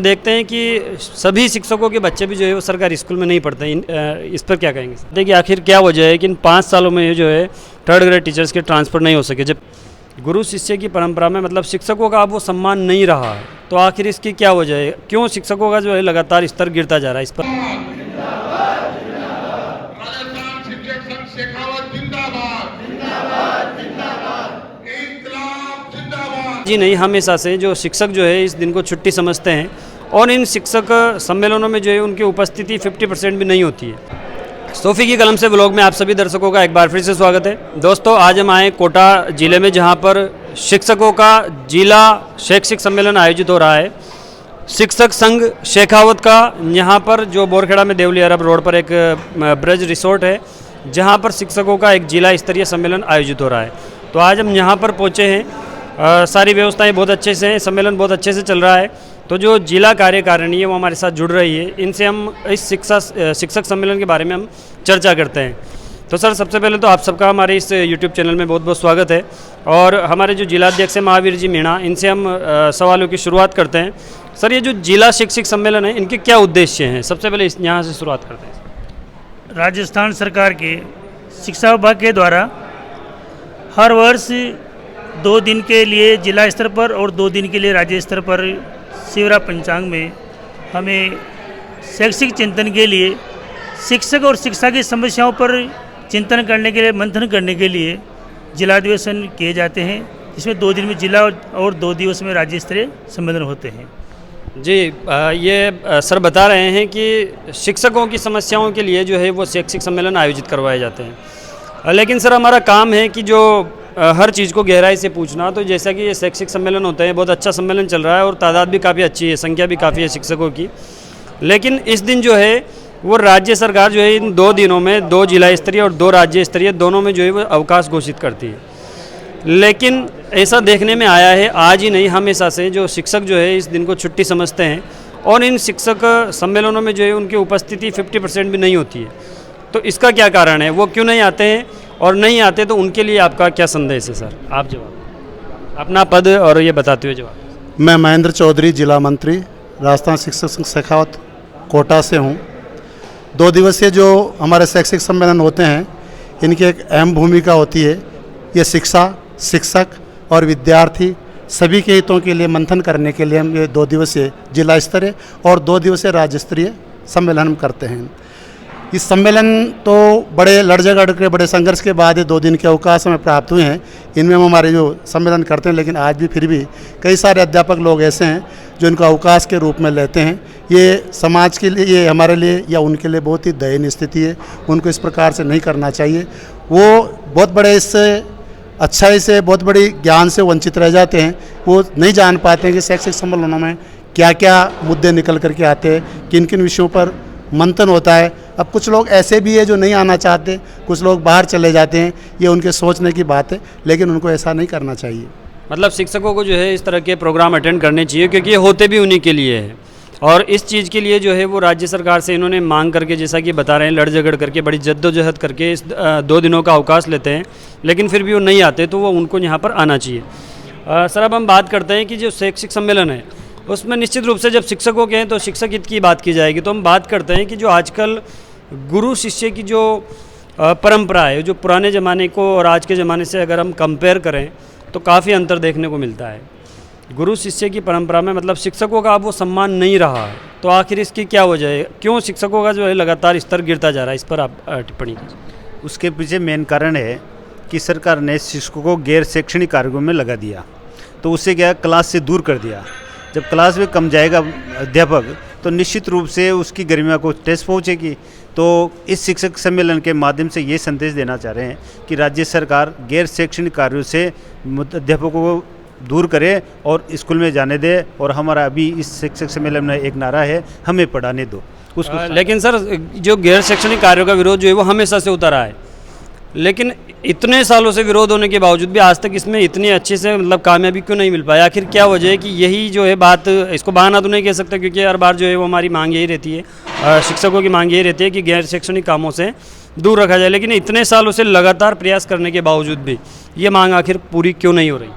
देखते हैं कि सभी शिक्षकों के बच्चे भी जो है वो सरकारी स्कूल में नहीं पढ़ते हैं। इस पर क्या कहेंगे? देखिए आखिर क्या वजह है कि इन 5 सालों में जो है थर्ड ग्रेड टीचर्स के ट्रांसफ़र नहीं हो सके। जब गुरु शिष्य की परंपरा में मतलब शिक्षकों का अब वो सम्मान नहीं रहा है, तो आखिर इसकी क्या वजह है? क्यों शिक्षकों का जो है लगातार स्तर गिरता जा रहा है? इस पर जी नहीं, हमेशा से जो शिक्षक जो है इस दिन को छुट्टी समझते हैं और इन शिक्षक सम्मेलनों में जो है उनकी उपस्थिति 50% भी नहीं होती है। सोफ़ी की कलम से ब्लॉग में आप सभी दर्शकों का एक बार फिर से स्वागत है। दोस्तों आज हम आए कोटा ज़िले में, जहां पर शिक्षकों का जिला शैक्षिक सम्मेलन आयोजित हो रहा है। शिक्षक संघ शेखावत का यहाँ पर जो बोरखेड़ा में देवली अरब रोड पर एक ब्रज रिसोर्ट है, जहाँ पर शिक्षकों का एक जिला स्तरीय सम्मेलन आयोजित हो रहा है। तो आज हम यहाँ पर पहुँचे हैं। सारी व्यवस्थाएं बहुत अच्छे से हैं, सम्मेलन बहुत अच्छे से चल रहा है। तो जो जिला कार्यकारिणी है वो हमारे साथ जुड़ रही है, इनसे हम इस शिक्षक सम्मेलन के बारे में हम चर्चा करते हैं। तो सर सबसे पहले तो आप सबका हमारे इस यूट्यूब चैनल में बहुत बहुत स्वागत है। और हमारे जो जिलाध्यक्ष हैं महावीर जी मीणा, इनसे हम सवालों की शुरुआत करते हैं। सर ये जो जिला शिक्षक सम्मेलन है, इनके क्या उद्देश्य हैं? सबसे पहले यहाँ से शुरुआत करते हैं। राजस्थान सरकार के शिक्षा विभाग के द्वारा हर वर्ष 2 दिन के लिए जिला स्तर पर और 2 दिन के लिए राज्य स्तर पर शिवरा पंचांग में हमें शैक्षिक चिंतन के लिए शिक्षक और शिक्षा की समस्याओं पर चिंतन करने के लिए, मंथन करने के लिए जिलाधिवेशन किए जाते हैं, जिसमें 2 दिन में जिला और 2 दिवस में राज्य स्तरीय सम्मेलन होते हैं। जी ये सर बता रहे हैं कि शिक्षकों की समस्याओं के लिए जो है वो शैक्षिक सम्मेलन आयोजित करवाए जाते हैं। लेकिन सर हमारा काम है कि जो हर चीज़ को गहराई से पूछना। तो जैसा कि ये शैक्षिक सम्मेलन होते हैं, बहुत अच्छा सम्मेलन चल रहा है और तादाद भी काफ़ी अच्छी है, संख्या भी काफ़ी है शिक्षकों की। लेकिन इस दिन जो है वो राज्य सरकार जो है इन 2 दिनों में 2 जिला स्तरीय और 2 राज्य स्तरीय दोनों में जो है वो अवकाश घोषित करती है। लेकिन ऐसा देखने में आया है, आज ही नहीं हमेशा से जो शिक्षक जो है इस दिन को छुट्टी समझते हैं और इन शिक्षक सम्मेलनों में जो है उनकी उपस्थिति 50% भी नहीं होती है। तो इसका क्या कारण है? वो क्यों नहीं आते हैं? और नहीं आते तो उनके लिए आपका क्या संदेश है सर? आप जवाब, अपना पद और ये बताते हुए जवाब। मैं महेंद्र चौधरी, जिला मंत्री, राजस्थान शिक्षक संघ शेखावत कोटा से हूँ। 2 दिवसीय जो हमारे शैक्षिक सम्मेलन होते हैं, इनकी एक अहम भूमिका होती है। ये शिक्षा, शिक्षक और विद्यार्थी सभी के हितों के लिए मंथन करने के लिए हम ये 2 दिवसीय जिला स्तरीय और 2 दिवसीय राज्य स्तरीय सम्मेलन हम करते हैं। इस सम्मेलन तो बड़े लड़ झगड़ के, बड़े संघर्ष के बाद ये 2 दिन के अवकाश हमें प्राप्त हुए हैं। इनमें हम हमारे जो सम्मेलन करते हैं, लेकिन आज भी फिर भी कई सारे अध्यापक लोग ऐसे हैं जो इनको अवकाश के रूप में लेते हैं। ये समाज के लिए, ये हमारे लिए या उनके लिए बहुत ही दयनीय स्थिति है। उनको इस प्रकार से नहीं करना चाहिए। वो बहुत बड़े इससे अच्छाई से, बहुत बड़ी ज्ञान से वंचित रह जाते हैं। वो नहीं जान पाते हैं कि शैक्षिक सम्मेलनों में क्या क्या मुद्दे निकल करके आते हैं, किन किन विषयों पर मंथन होता है। अब कुछ लोग ऐसे भी है जो नहीं आना चाहते, कुछ लोग बाहर चले जाते हैं, ये उनके सोचने की बात है, लेकिन उनको ऐसा नहीं करना चाहिए। मतलब शिक्षकों को जो है इस तरह के प्रोग्राम अटेंड करने चाहिए, क्योंकि ये होते भी उन्हीं के लिए है। और इस चीज़ के लिए जो है वो राज्य सरकार से इन्होंने मांग करके, जैसा कि बता रहे हैं, लड़ झगड़ करके, बड़ी जद्दोजहद करके इस 2 दिनों का अवकाश लेते हैं, लेकिन फिर भी वो नहीं आते, तो वो उनको यहाँ पर आना चाहिए। सर अब हम बात करते हैं कि जो शैक्षिक सम्मेलन है उसमें निश्चित रूप से जब शिक्षकों के हैं तो शिक्षक हित की बात की जाएगी। तो हम बात करते हैं कि जो आजकल गुरु शिष्य की जो परंपरा है, जो पुराने ज़माने को और आज के ज़माने से अगर हम कंपेयर करें तो काफ़ी अंतर देखने को मिलता है। गुरु शिष्य की परंपरा में मतलब शिक्षकों का अब वो सम्मान नहीं रहा है, तो आखिर इसकी क्या वजह है? क्यों शिक्षकों का जो है लगातार स्तर गिरता जा रहा है? इस पर आप टिप्पणी कीजिए। उसके पीछे मेन कारण है कि सरकार ने शिक्षकों को गैर शैक्षणिक कार्यों में लगा दिया। तो उससे क्या, क्लास से दूर कर दिया। जब क्लास में कम जाएगा अध्यापक, तो निश्चित रूप से उसकी गरिमा को ठेस पहुँचेगी। तो इस शिक्षक सम्मेलन के माध्यम से ये संदेश देना चाह रहे हैं कि राज्य सरकार गैर शैक्षणिक कार्यों से अध्यापकों को दूर करे और स्कूल में जाने दे। और हमारा अभी इस शिक्षक सम्मेलन में एक नारा है, हमें पढ़ाने दो उसको। लेकिन सर जो गैर शैक्षणिक कार्यों का विरोध जो है वो हमेशा से उतर रहा है, लेकिन इतने सालों से विरोध होने के बावजूद भी आज तक इसमें इतनी अच्छे से मतलब कामयाबी क्यों नहीं मिल पाई? आखिर क्या वजह है कि यही जो है बात, इसको बहाना तो नहीं कह सकते, क्योंकि हर बार जो है वो हमारी मांग यही रहती है, शिक्षकों की मांग यही रहती है कि गैर शैक्षणिक कामों से दूर रखा जाए। लेकिन इतने सालों से लगातार प्रयास करने के बावजूद भी ये मांग आखिर पूरी क्यों नहीं हो रही?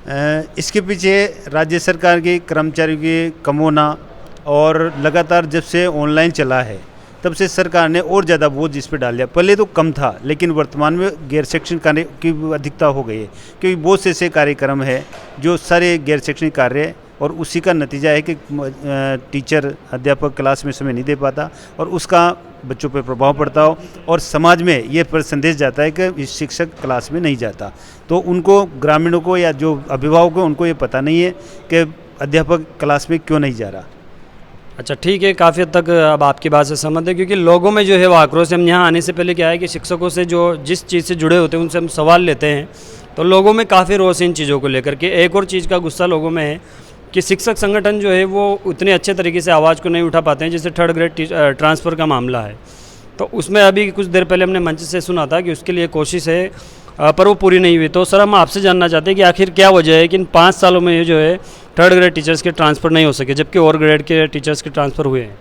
इसके पीछे राज्य सरकार के कर्मचारियों के कम होना और लगातार जब से ऑनलाइन चला है तब से सरकार ने और ज़्यादा बोझ इस पर डाल दिया। पहले तो कम था, लेकिन वर्तमान में गैर शैक्षणिक कार्य की अधिकता हो गई है, क्योंकि बहुत से ऐसे कार्यक्रम है जो सारे गैर शैक्षणिक कार्य है और उसी का नतीजा है कि टीचर अध्यापक क्लास में समय नहीं दे पाता और उसका बच्चों पर प्रभाव पड़ता हो और समाज में ये संदेश जाता है कि शिक्षक क्लास में नहीं जाता। तो उनको, ग्रामीणों को या जो अभिभावक हैं, उनको ये पता नहीं है कि अध्यापक क्लास में क्यों नहीं जा रहा। अच्छा, ठीक है, काफ़ी हद तक अब आपकी बात से सहमत है, क्योंकि लोगों में जो है वो आक्रोश, हम यहाँ आने से पहले क्या है कि शिक्षकों से जो जिस चीज़ से जुड़े होते हैं उनसे हम सवाल लेते हैं तो लोगों में काफ़ी रोष है इन चीज़ों को लेकर के। एक और चीज़ का गुस्सा लोगों में है कि शिक्षक संगठन जो है वो उतने अच्छे तरीके से आवाज़ को नहीं उठा पाते हैं, जैसे थर्ड ग्रेड ट्रांसफ़र का मामला है। तो उसमें अभी कुछ देर पहले हमने मंच से सुना था कि उसके लिए कोशिश है, पर वो पूरी नहीं हुई। तो सर, हम आपसे जानना चाहते हैं कि आखिर क्या वजह है कि इन 5 सालों में जो है थर्ड ग्रेड टीचर्स के ट्रांसफ़र नहीं हो सके, जबकि और ग्रेड के टीचर्स के ट्रांसफ़र हुए हैं।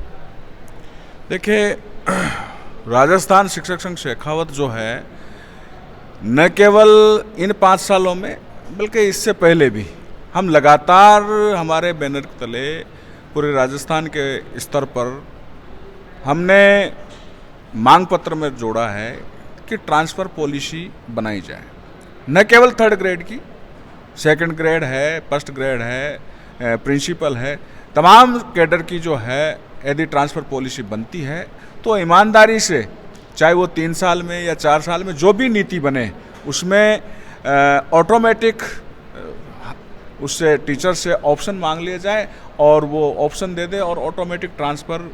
देखिए, राजस्थान शिक्षक संघ शेखावत जो है, न केवल इन 5 सालों में बल्कि इससे पहले भी हम लगातार हमारे बैनर के तले पूरे राजस्थान के स्तर पर हमने मांग पत्र में जोड़ा है कि ट्रांसफ़र पॉलिसी बनाई जाए। न केवल थर्ड ग्रेड की, सेकंड ग्रेड है, फर्स्ट ग्रेड है, प्रिंसिपल है, तमाम कैडर की जो है यदि ट्रांसफ़र पॉलिसी बनती है तो ईमानदारी से, चाहे वो 3 साल में या 4 साल में जो भी नीति बने उसमें ऑटोमेटिक उससे टीचर से ऑप्शन मांग लिया जाए और वो ऑप्शन दे दे और ऑटोमेटिक ट्रांसफ़र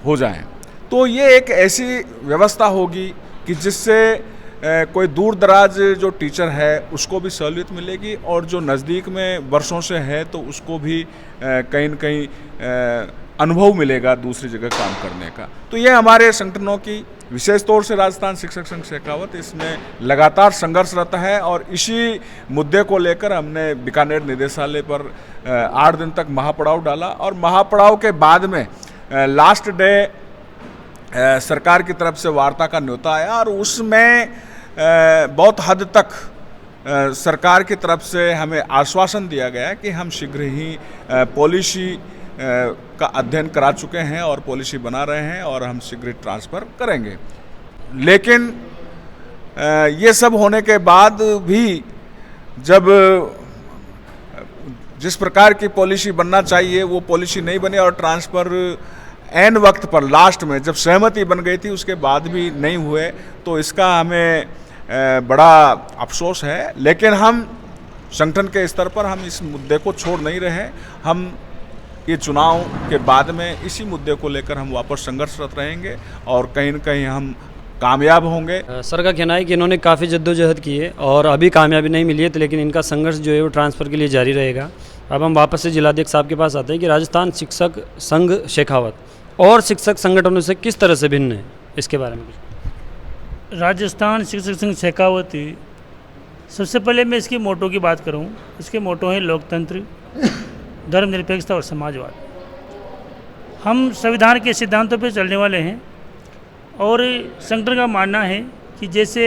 हो जाए। तो ये एक ऐसी व्यवस्था होगी कि जिससे कोई दूर दराज जो टीचर है उसको भी सहूलियत मिलेगी और जो नज़दीक में वर्षों से है तो उसको भी कहीं न कहीं अनुभव मिलेगा दूसरी जगह काम करने का। तो ये हमारे संगठनों की, विशेष तौर से राजस्थान शिक्षक संघ शेखावत, इसमें लगातार संघर्षरत है और इसी मुद्दे को लेकर हमने बीकानेर निदेशालय पर 8 दिन तक महापड़ाव डाला और महापड़ाव के बाद में लास्ट डे सरकार की तरफ से वार्ता का न्योता आया और उसमें बहुत हद तक सरकार की तरफ से हमें आश्वासन दिया गया कि हम शीघ्र ही पॉलिसी का अध्ययन करा चुके हैं और पॉलिसी बना रहे हैं और हम शीघ्र ट्रांसफ़र करेंगे। लेकिन ये सब होने के बाद भी जब जिस प्रकार की पॉलिसी बनना चाहिए वो पॉलिसी नहीं बनी और ट्रांसफ़र एन वक्त पर लास्ट में जब सहमति बन गई थी उसके बाद भी नहीं हुए, तो इसका हमें बड़ा अफसोस है। लेकिन हम संगठन के स्तर पर हम इस मुद्दे को छोड़ नहीं रहे। हम ये चुनाव के बाद में इसी मुद्दे को लेकर हम वापस संघर्षरत रहेंगे और कहीं न कहीं हम कामयाब होंगे। सर का कहना है कि इन्होंने काफ़ी जद्दोजहद की है और अभी कामयाबी नहीं मिली है, तो लेकिन इनका संघर्ष जो है वो ट्रांसफ़र के लिए जारी रहेगा। अब हम वापस से जिलाध्यक्ष साहब के पास आते हैं कि राजस्थान शिक्षक संघ शेखावत और शिक्षक संगठनों से किस तरह से भिन्न है, इसके बारे में कुछ। राजस्थान शिक्षक संघ शेखावत, सबसे पहले मैं इसकी मोटो की बात करूं। इसके मोटो हैं लोकतंत्र, धर्मनिरपेक्षता और समाजवाद। हम संविधान के सिद्धांतों पर चलने वाले हैं और संगठन का मानना है कि जैसे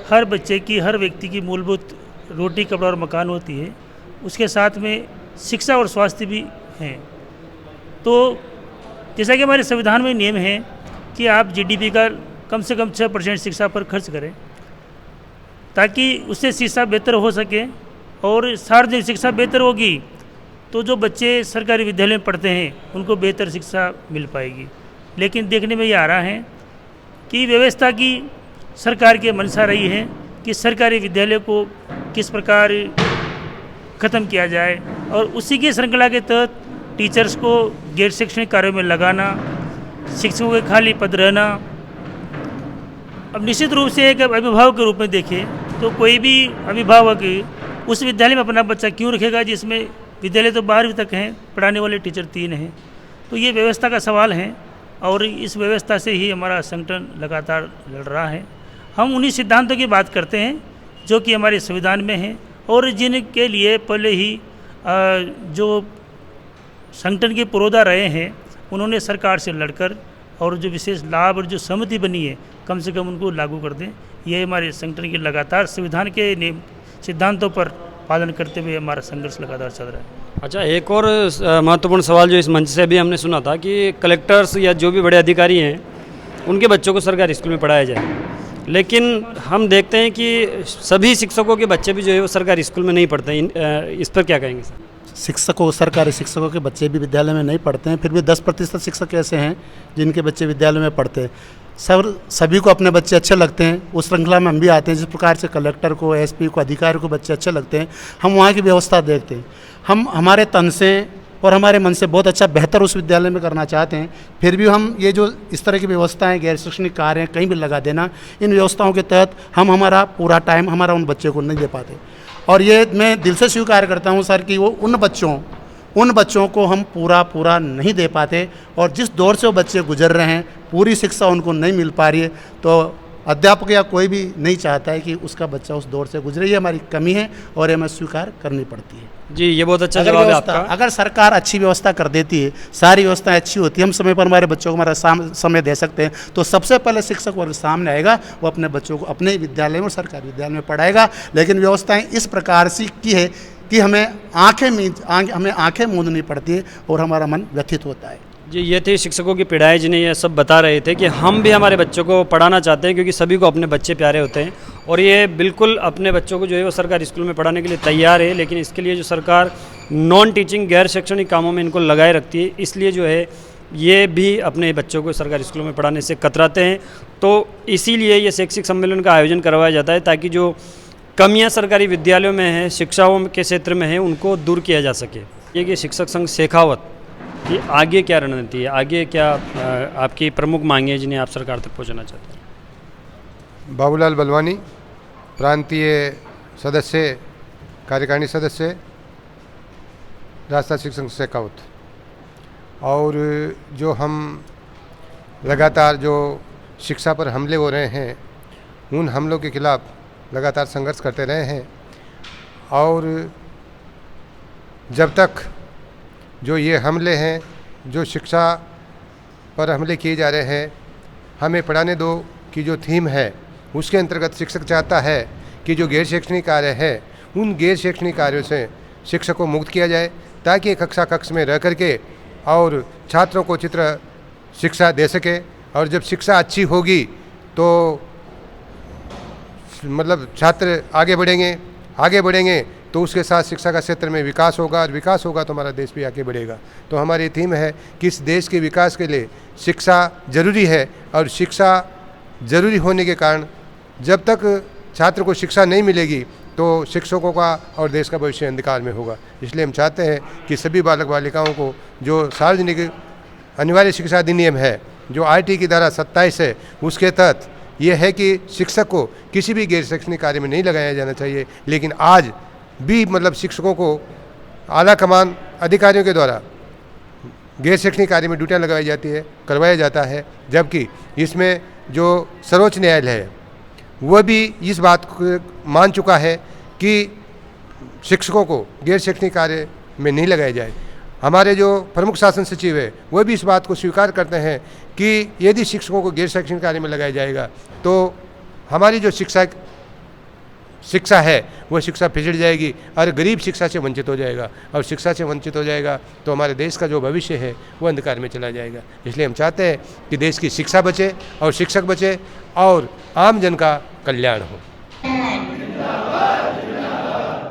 हर बच्चे की, हर व्यक्ति की मूलभूत रोटी, कपड़ा और मकान होती है, उसके साथ में शिक्षा और स्वास्थ्य भी हैं। तो जैसा कि हमारे संविधान में नियम है कि आप जीडीपी का कम से कम 6% शिक्षा पर खर्च करें ताकि उससे शिक्षा बेहतर हो सके और सार्वजनिक शिक्षा बेहतर होगी तो जो बच्चे सरकारी विद्यालय में पढ़ते हैं उनको बेहतर शिक्षा मिल पाएगी। लेकिन देखने में ये आ रहा है कि व्यवस्था की सरकार की मंशा रही है कि सरकारी विद्यालय को किस प्रकार ख़त्म किया जाए और उसी की श्रृंखला के तहत टीचर्स को गैर शैक्षणिक कार्यों में लगाना, शिक्षकों के खाली पद रहना। अब निश्चित रूप से एक अभिभावक के रूप में देखें तो कोई भी अभिभावक उस विद्यालय में अपना बच्चा क्यों रखेगा जिसमें विद्यालय तो 12वीं तक हैं, पढ़ाने वाले टीचर 3 हैं। तो ये व्यवस्था का सवाल है और इस व्यवस्था से ही हमारा संगठन लगातार लड़ रहा है। हम उन्हीं सिद्धांतों की बात करते हैं जो कि हमारे संविधान में हैं और जिनके लिए पहले ही जो संगठन के पुरोधा रहे हैं उन्होंने सरकार से लड़कर और जो विशेष लाभ और जो सहमति बनी है कम से कम उनको लागू कर दें। ये हमारे संगठन की लगातार संविधान के सिद्धांतों पर पालन करते हुए हमारा संघर्ष लगातार चल रहा है। अच्छा, एक और महत्वपूर्ण सवाल जो इस मंच से भी हमने सुना था कि कलेक्टर्स या जो भी बड़े अधिकारी हैं उनके बच्चों को सरकारी स्कूल में पढ़ाया जाए, लेकिन हम देखते हैं कि सभी शिक्षकों के बच्चे भी जो है वो सरकारी स्कूल में नहीं पढ़ते हैं। इस पर क्या कहेंगे सर? शिक्षकों सरकारी शिक्षकों के बच्चे भी विद्यालय में नहीं पढ़ते हैं, फिर भी 10% शिक्षक ऐसे हैं जिनके बच्चे विद्यालय में पढ़ते हैं। सभी को अपने बच्चे अच्छे लगते हैं, उस श्रृंखला में हम भी आते हैं। जिस प्रकार से कलेक्टर को, एसपी को, अधिकारी को बच्चे अच्छे लगते हैं, हम वहाँ की व्यवस्था देखते हैं। हम हमारे तन से और हमारे मन से बहुत अच्छा बेहतर उस विद्यालय में करना चाहते हैं, फिर भी हम ये जो इस तरह की व्यवस्थाएं, गैर शैक्षणिक कार्य कहीं भी लगा देना, इन व्यवस्थाओं के तहत हम हमारा पूरा टाइम हमारा उन बच्चों को नहीं दे पाते। और ये मैं दिल से स्वीकार करता हूँ सर कि वो उन बच्चों को हम पूरा नहीं दे पाते, और जिस दौर से वो बच्चे गुजर रहे हैं पूरी शिक्षा उनको नहीं मिल पा रही है। तो अध्यापक या कोई भी नहीं चाहता है कि उसका बच्चा उस दौर से गुजरे, ये हमारी कमी है और ये हमें स्वीकार करनी पड़ती है। जी, ये बहुत अच्छा जवाब है आपका। अगर सरकार अच्छी व्यवस्था कर देती है, सारी व्यवस्था अच्छी होती है, हम समय पर हमारे बच्चों को हमारा समय दे सकते हैं, तो सबसे पहले शिक्षक वर्ग सामने आएगा, वो अपने बच्चों को अपने विद्यालय में और सरकारी विद्यालय में पढ़ाएगा। लेकिन व्यवस्थाएं इस प्रकार से की है कि हमें आंखें मूंदनी पड़ती है और हमारा मन व्यथित होता है। जी, ये थे शिक्षकों की पीड़ाएं, जिन्हें ये सब बता रहे थे कि हम भी हमारे बच्चों को पढ़ाना चाहते हैं, क्योंकि सभी को अपने बच्चे प्यारे होते हैं और ये बिल्कुल अपने बच्चों को जो है वो सरकारी स्कूल में पढ़ाने के लिए तैयार है। लेकिन इसके लिए जो सरकार नॉन टीचिंग गैर शैक्षणिक कामों में इनको लगाए रखती है, इसलिए जो है ये भी अपने बच्चों को सरकारी स्कूलों में पढ़ाने से कतराते हैं। तो इसीलिए ये शैक्षिक सम्मेलन का आयोजन करवाया जाता है, ताकि जो कमियाँ सरकारी विद्यालयों में हैं, शिक्षाओं के क्षेत्र में हैं, उनको दूर किया जा सके। ये कि शिक्षक संघ शेखावत कि आगे क्या रणनीति है, आगे क्या आपकी प्रमुख मांगे हैं जिन्हें आप सरकार तक पहुंचाना चाहते हैं? बाबूलाल बलवानी, प्रांतीय सदस्य, कार्यकारिणी सदस्य, राजस्थान शिक्षक संघ शेखावत। और जो हम लगातार जो शिक्षा पर हमले हो रहे हैं, उन हमलों के खिलाफ लगातार संघर्ष करते रहे हैं। और जब तक जो ये हमले हैं, जो शिक्षा पर हमले किए जा रहे हैं, हमें पढ़ाने दो की जो थीम है, उसके अंतर्गत शिक्षक चाहता है कि जो गैर शैक्षणिक कार्य है, उन गैर शैक्षणिक कार्यों से शिक्षक को मुक्त किया जाए, ताकि कक्ष में रह करके और छात्रों को चित्र शिक्षा दे सके। और जब शिक्षा अच्छी होगी तो मतलब छात्र आगे बढ़ेंगे तो उसके साथ शिक्षा का क्षेत्र में विकास होगा, और विकास होगा तो हमारा देश भी आगे बढ़ेगा। तो हमारी थीम है कि इस देश के विकास के लिए शिक्षा जरूरी है, और शिक्षा जरूरी होने के कारण जब तक छात्र को शिक्षा नहीं मिलेगी तो शिक्षकों का और देश का भविष्य अंधकार में होगा। इसलिए हम चाहते हैं कि सभी बालक बालिकाओं को जो सार्वजनिक अनिवार्य शिक्षा अधिनियम है, जो RT की धारा 27 है, उसके तहत यह है कि शिक्षक को किसी भी गैर शैक्षणिक कार्य में नहीं लगाया जाना चाहिए। लेकिन आज भी मतलब शिक्षकों को आला कमान अधिकारियों के द्वारा गैर शैक्षणिक कार्य में ड्यूटियाँ लगाई जाती है, करवाया जाता है, जबकि इसमें जो सर्वोच्च न्यायालय है वह भी इस बात को मान चुका है कि शिक्षकों को गैर शैक्षणिक कार्य में नहीं लगाया जाए। हमारे जो प्रमुख शासन सचिव है वह भी इस बात को स्वीकार करते हैं कि यदि शिक्षकों को गैर शैक्षणिक कार्य में लगाया जाएगा तो हमारी जो शिक्षा है वह शिक्षा पिछड़ जाएगी और गरीब शिक्षा से वंचित हो जाएगा, और शिक्षा से वंचित हो जाएगा तो हमारे देश का जो भविष्य है वह अंधकार में चला जाएगा। इसलिए हम चाहते हैं कि देश की शिक्षा बचे और शिक्षक बचे और आम जन का कल्याण हो।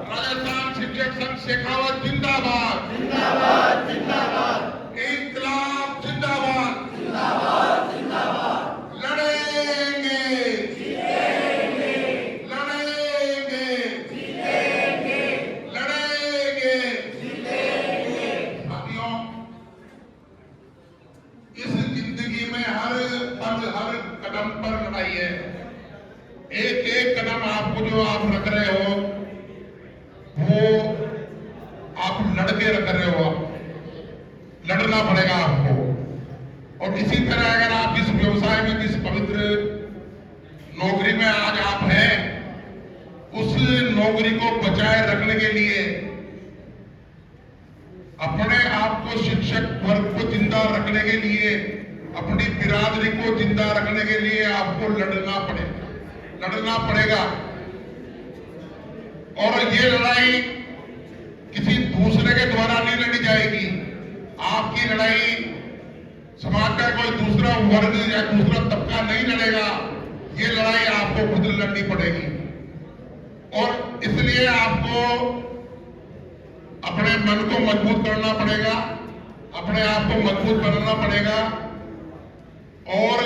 राजस्थान शिक्षक संघ शेखावत जिंदाबाद, जिंदाबाद, जिंदाबाद, इंकलाब जिंदाबाद, जिंदाबाद, जिंदाबाद, लड़ेंगे, जीतेंगे, लड़ेंगे, जीतेंगे, लड़ेंगे, जीतेंगे। साथियों, इस जिंदगी में हर कदम पर लड़ाई है। एक एक कदम आपको जो आप रख रहे हो वो आप लड़के रख रहे हो, लड़ना पड़ेगा आपको। और इसी तरह अगर आप जिस व्यवसाय में, जिस पवित्र नौकरी में आज आप हैं, उस नौकरी को बचाए रखने के लिए, अपने आप को शिक्षक वर्ग को जिंदा रखने के लिए, अपनी बिरादरी को जिंदा रखने के लिए आपको लड़ना पड़ेगा। और ये लड़ाई किसी दूसरे के द्वारा नहीं लड़ी जाएगी। आपकी लड़ाई समाज का कोई दूसरा वर्ग या दूसरा तबका नहीं लड़ेगा, ये लड़ाई आपको खुद लड़नी पड़ेगी। और इसलिए आपको अपने मन को मजबूत करना पड़ेगा, अपने आप को मजबूत बनाना पड़ेगा। और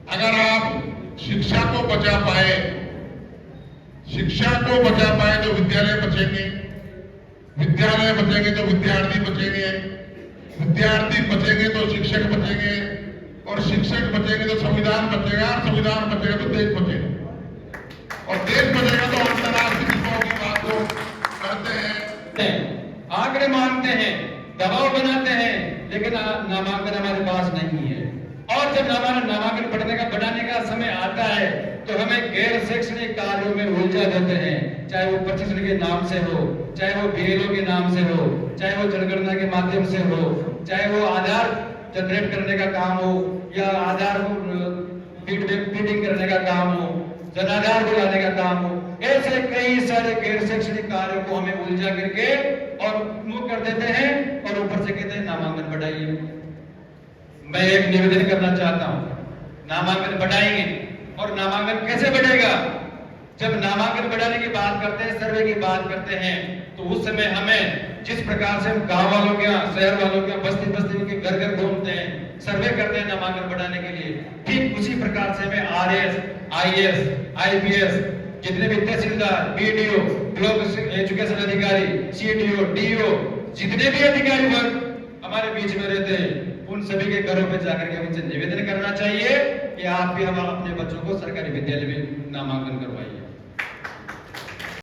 अगर आप शिक्षा को बचा पाए, शिक्षा को बचा पाए तो विद्यालय बचेंगे, विद्यालय बचेंगे तो विद्यार्थी बचेंगे, विद्यार्थी बचेंगे तो शिक्षक बचेंगे, और शिक्षक बचेंगे तो संविधान बचेगा, और संविधान बचेगा तो देश बचेगा, और देश बचेगा तो अंतर्राष्ट्रीय विषयों की बात को करते हैं, आंकड़े मानते हैं, दबाव बनाते हैं, लेकिन नामांकन हमारे पास नहीं है। और जब नामांकन बढ़ाने का समय आता है तो हमें गैर शैक्षणिक कार्यों में उलझा देते हैं, चाहे वो प्रशिक्षण के नाम से हो, चाहे वो बीएलओ के नाम से हो, चाहे वो जनगणना के माध्यम से हो, चाहे वो आधार जनरेट करने का काम हो, या आधार फीडिंग करने का काम हो, जनाधार को लाने का काम हो। ऐसे कई सारे गैर शैक्षणिक कार्यों को हमें उलझा करके और मुक्त कर देते हैं, और ऊपर से कहते हैं नामांकन बढ़ाइए। मैं एक निवेदन करना चाहता हूं, नामांकन बढ़ाएंगे, और नामांकन कैसे बढ़ेगा? जब नामांकन बढ़ाने की बात करते हैं, सर्वे की बात करते हैं, तो उस समय हमें जिस प्रकार से हम गांव वालों के यहाँ, शहर वालों के यहाँ, बस्ती बस्ती के घर घर घूमते हैं, सर्वे करते हैं नामांकन बढ़ाने के लिए, ठीक उसी प्रकार से हमें आरएस, आईएएस, आईपीएस, जितने भी तहसीलदार, बीडीओ, ब्लॉक एजुकेशन अधिकारी, सीडीओ, डीओ, जितने भी अधिकारी वर्ग हमारे बीच में रहते हैं, उन सभी के घरों पे जाकर के उनसे निवेदन करना चाहिए कि आप भी हम अपने बच्चों को सरकारी विद्यालय में नामांकन करवाइए।